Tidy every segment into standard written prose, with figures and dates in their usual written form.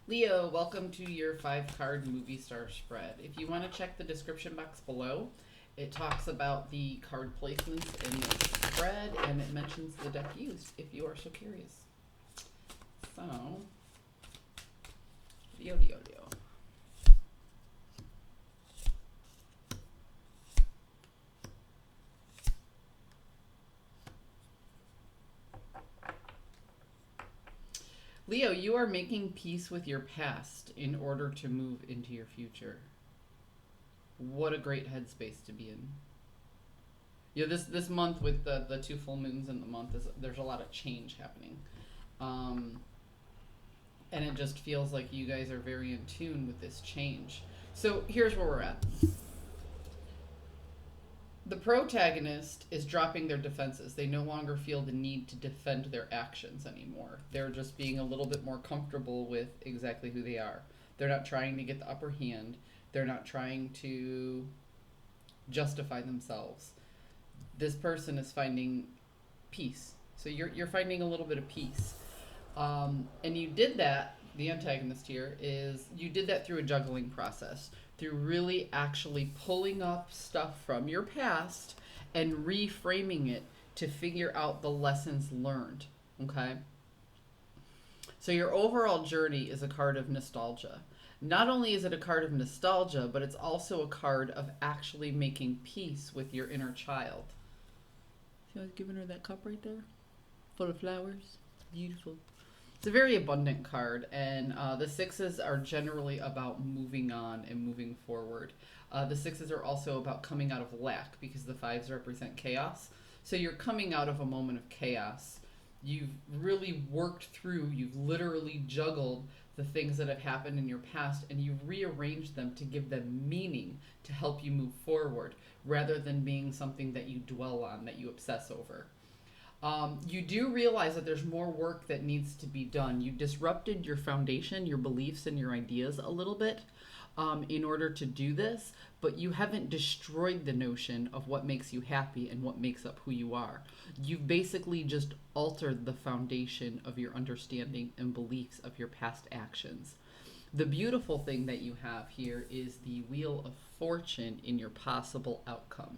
Leo, welcome to your 5 card movie star spread. If you want to check the description box below, it talks about the card placements in the spread and it mentions the deck used if you are so curious. So, Leo. Leo, you are making peace with your past in order to move into your future. What a great headspace to be in. You know, this month with the 2 full moons in the month, there's a lot of change happening. And it just feels like you guys are very in tune with this change. So here's where we're at. The protagonist is dropping their defenses. They no longer feel the need to defend their actions anymore. They're just being a little bit more comfortable with exactly who they are. They're not trying to get the upper hand. They're not trying to justify themselves. This person is finding peace. So you're finding a little bit of peace. And you did that, the antagonist here, is you did that through a juggling process. Through really actually pulling up stuff from your past and reframing it to figure out the lessons learned, okay? So your overall journey is a card of nostalgia. Not only is it a card of nostalgia, but it's also a card of actually making peace with your inner child. See, I was giving her that cup right there? Full of flowers. Beautiful. It's a very abundant card, and the 6s are generally about moving on and moving forward. The 6s are also about coming out of lack because the 5s represent chaos. So you're coming out of a moment of chaos. You've really worked through, you've literally juggled the things that have happened in your past, and you've rearranged them to give them meaning to help you move forward rather than being something that you dwell on, that you obsess over. You do realize that there's more work that needs to be done. You disrupted your foundation, your beliefs, and your ideas a little bit in order to do this, but you haven't destroyed the notion of what makes you happy and what makes up who you are. You've basically just altered the foundation of your understanding and beliefs of your past actions. The beautiful thing that you have here is the Wheel of Fortune in your possible outcome.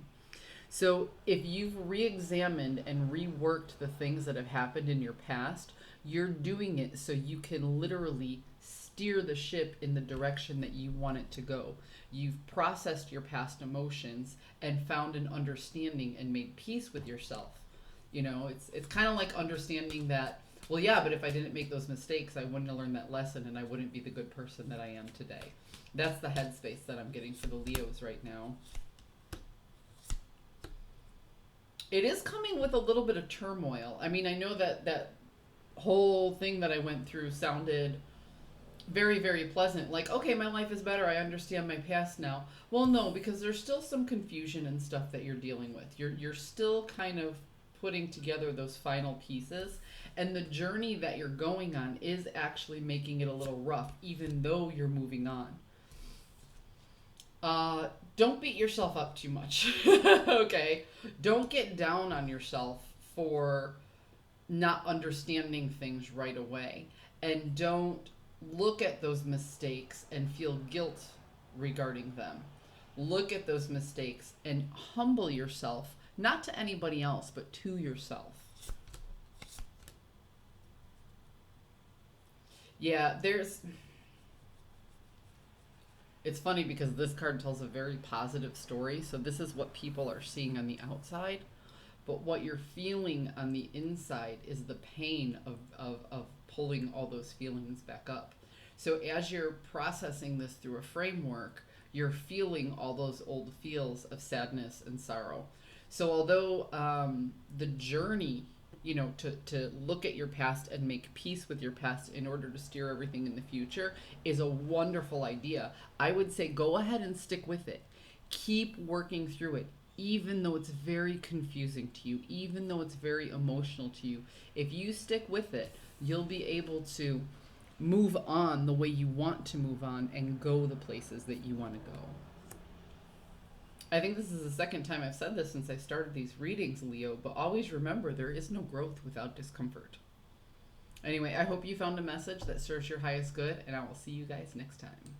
So if you've re-examined and reworked the things that have happened in your past, you're doing it so you can literally steer the ship in the direction that you want it to go. You've processed your past emotions and found an understanding and made peace with yourself. You know, it's kind of like understanding that, well, yeah, but if I didn't make those mistakes, I wouldn't have learned that lesson and I wouldn't be the good person that I am today. That's the headspace that I'm getting for the Leos right now. It is coming with a little bit of turmoil. I mean, I know that whole thing that I went through sounded very, very pleasant. Like, okay, my life is better. I understand my past now. Well, no, because there's still some confusion and stuff that you're dealing with. You're still kind of putting together those final pieces. And the journey that you're going on is actually making it a little rough, even though you're moving on. Don't beat yourself up too much. Okay? Don't get down on yourself for not understanding things right away. And don't look at those mistakes and feel guilt regarding them. Look at those mistakes and humble yourself, not to anybody else, but to yourself. Yeah, it's funny because this card tells a very positive story. So this is what people are seeing on the outside. But what you're feeling on the inside is the pain of pulling all those feelings back up. So as you're processing this through a framework, you're feeling all those old feels of sadness and sorrow. So although the journey, you know, to look at your past and make peace with your past in order to steer everything in the future is a wonderful idea. I would say go ahead and stick with it. Keep working through it, even though it's very confusing to you, even though it's very emotional to you. If you stick with it, you'll be able to move on the way you want to move on and go the places that you want to go. I think this is the second time I've said this since I started these readings, Leo, but always remember there is no growth without discomfort. Anyway, I hope you found a message that serves your highest good, and I will see you guys next time.